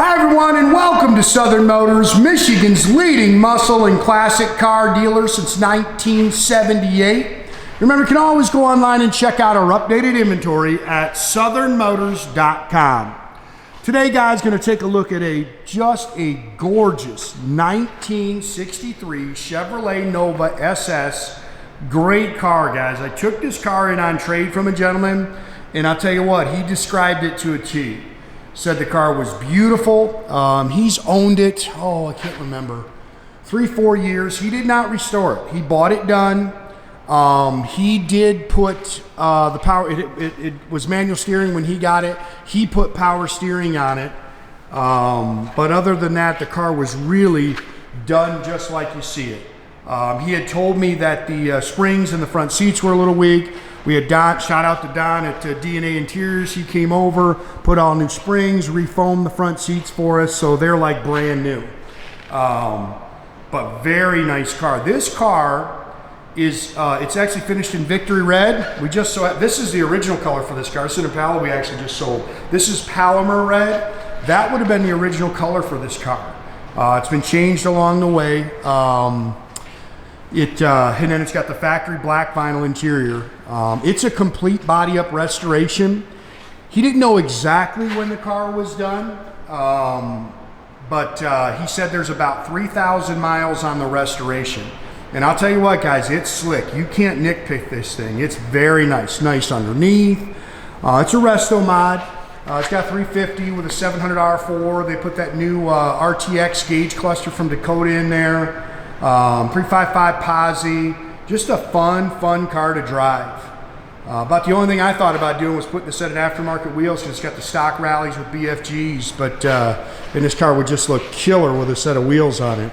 Hi everyone, and welcome to Southern Motors, Michigan's leading muscle and classic car dealer since 1978. Remember, you can always go online and check out our updated inventory at southernmotors.com. Today, guys, going to take a look at just a gorgeous 1963 Chevrolet Nova SS. Great car, guys. I took this car in on trade from a gentleman, and I'll tell you what, he described it to a T. Said the car was beautiful. He's owned it, I can't remember, 3-4 years. He did not restore it. He bought it done. He did put the power, it was manual steering when he got it. He put power steering on it. But other than that, the car was really done just like you see it. He had told me that the springs in the front seats were a little weak. We had Don, shout out to Don at DNA Interiors. He came over, put all new springs, refoamed the front seats for us, so they're like brand new. But very nice car. This car is, it's actually finished in Victory Red. We just saw, this is the original color for this car. This is an Impala we actually just sold. This is Palomar Red. That would have been the original color for this car. It's been changed along the way. And then it's got the factory black vinyl interior. It's a complete body up restoration. He didn't know exactly when the car was done, but he said there's about 3,000 miles on the restoration. And I'll tell you what, guys, it's slick. You can't nitpick this thing. It's very nice. Nice underneath. It's a Resto-Mod. It's got 350 with a 700 R4. They put that new RTX gauge cluster from Dakota in there. 355 Posi, just a fun car to drive. About the only thing I thought about doing was putting a set of aftermarket wheels because it's got the stock rallies with BFGs, but and this car would just look killer with a set of wheels on it.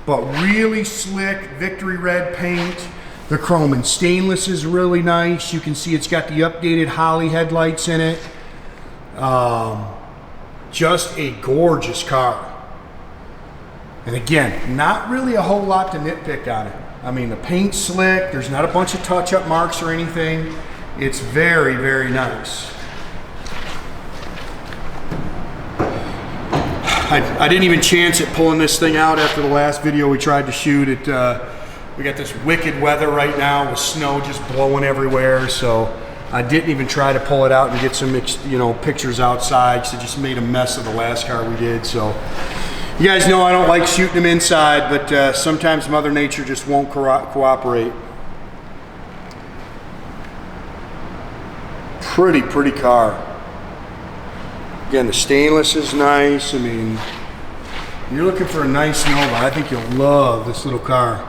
But really slick, Victory Red paint. The chrome and stainless is really nice. You can see it's got the updated Holley headlights in it. Just a gorgeous car. And again, not really a whole lot to nitpick on it. I mean, the paint's slick. There's not a bunch of touch-up marks or anything. It's very, very nice. I didn't even chance at pulling this thing out after the last video we tried to shoot it. We got this wicked weather right now with snow just blowing everywhere, so I didn't even try to pull it out and get some, pictures outside. So just made a mess of the last car we did. So you guys know I don't like shooting them inside, but sometimes Mother Nature just won't cooperate. Pretty car. Again, the stainless is nice. I mean, you're looking for a nice Nova. I think you'll love this little car.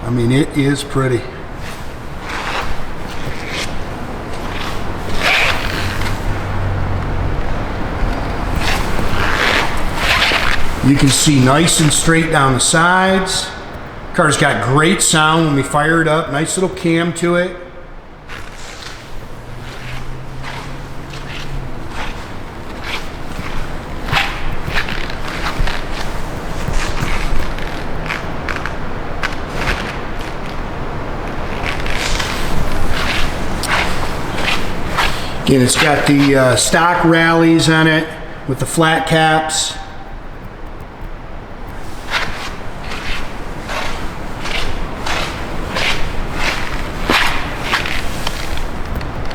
I mean, it is pretty. You can see nice and straight down the sides. Car's got great sound when we fire it up. Nice little cam to it. Again, it's got the stock rallies on it with the flat caps.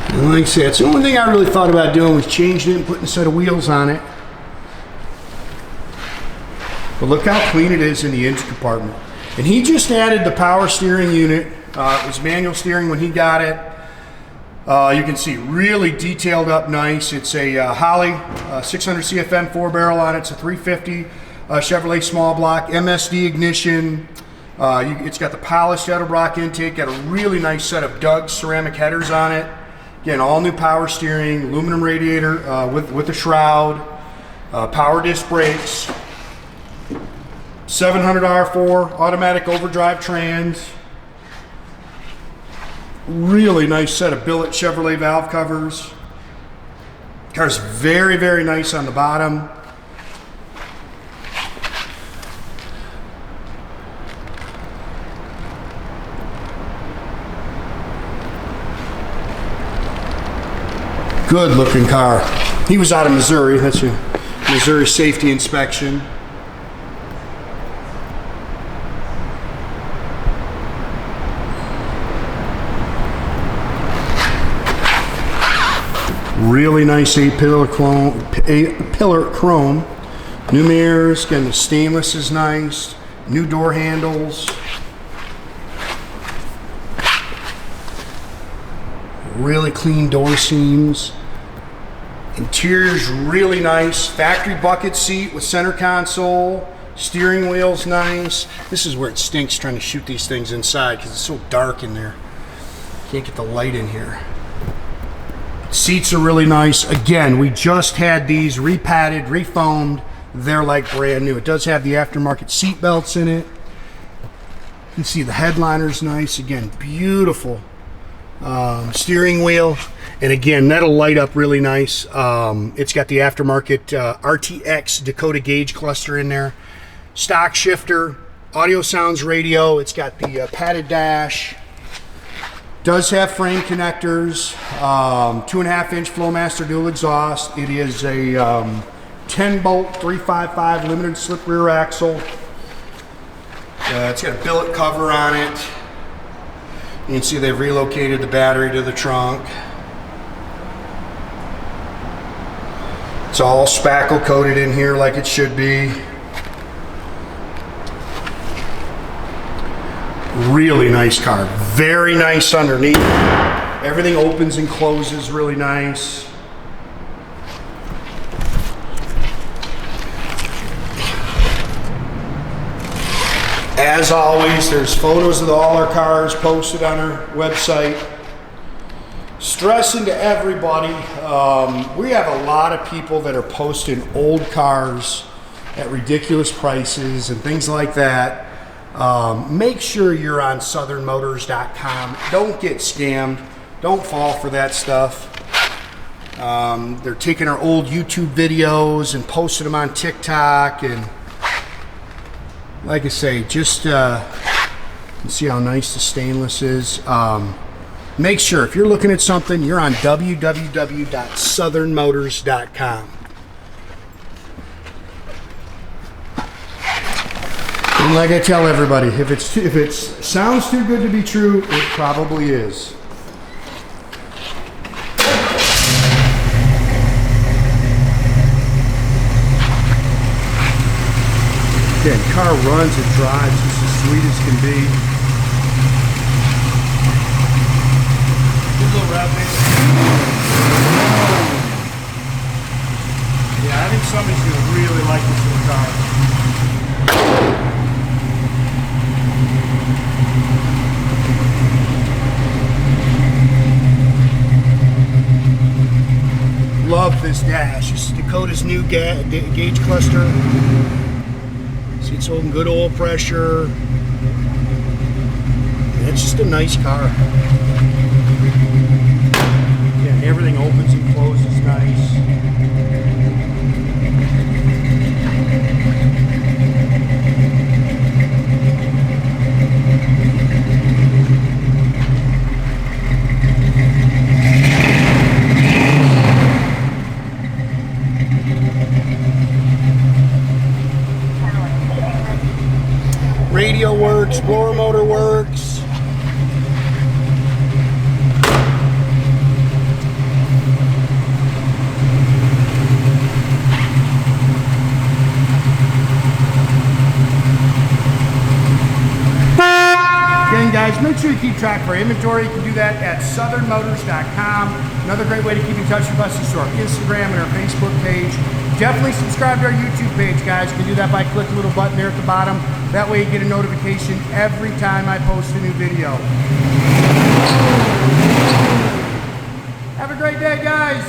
And like I said, it's the only thing I really thought about doing was changing it and putting a set of wheels on it. But look how clean it is in the engine compartment. And he just added the power steering unit. It was manual steering when he got it. You can see really detailed up nice. It's a Holley 600 CFM 4-barrel on it. It's a 350 Chevrolet small block, MSD ignition. It's got the polished Edelbrock intake. Got a really nice set of Doug's ceramic headers on it. Again, all new power steering, aluminum radiator with a shroud, power disc brakes, 700 R4, automatic overdrive trans. Really nice set of billet Chevrolet valve covers. Car's very nice on the bottom. Good looking car. He was out of Missouri. That's a Missouri safety inspection. Really nice 8-pillar chrome. New mirrors. Again, the stainless is nice. New door handles. Really clean door seams. Interior's really nice. Factory bucket seat with center console. Steering wheel's nice. This is where it stinks trying to shoot these things inside because it's so dark in there. Can't get the light in here. Seats are really nice. Again, we just had these repadded, refoamed. They're like brand new. It does have the aftermarket seat belts in it. You can see the headliner's nice. Again, beautiful steering wheel. And again, that'll light up really nice. It's got the aftermarket RTX Dakota gauge cluster in there. Stock shifter, Audiosounds radio. It's got the padded dash. Does have frame connectors, 2.5-inch Flowmaster dual exhaust. It is a 10-bolt 355 limited slip rear axle. It's got a billet cover on it. You can see they've relocated the battery to the trunk. It's all spackle coated in here like it should be. Really nice car. Very nice underneath. Everything opens and closes really nice. As always, there's photos of all our cars posted on our website. Stressing to everybody, we have a lot of people that are posting old cars at ridiculous prices and things like that. Make sure you're on southernmotors.com. Don't get scammed. Don't fall for that stuff. They're taking our old YouTube videos and posting them on TikTok, and like I say, just you can see how nice the stainless is. Make sure if you're looking at something, you're on www.southernmotors.com. And like I tell everybody, if it sounds too good to be true, it probably is. Again, car runs and drives just as sweet as can be. Good little rev base. Yeah, I think somebody's going to really like this little car. Love this dash. This is Dakota's new gauge cluster. See, it's holding good oil pressure. Yeah, it's just a nice car. Yeah, everything opens and closes nice. Radio works, blower motor works. Again, guys, make sure you keep track of our inventory. You can do that at southernmotors.com. Another great way to keep in touch with us is through our Instagram and our Facebook page. Definitely subscribe to our YouTube page, guys. You can do that by clicking the little button there at the bottom. That way you get a notification every time I post a new video. Have a great day, guys.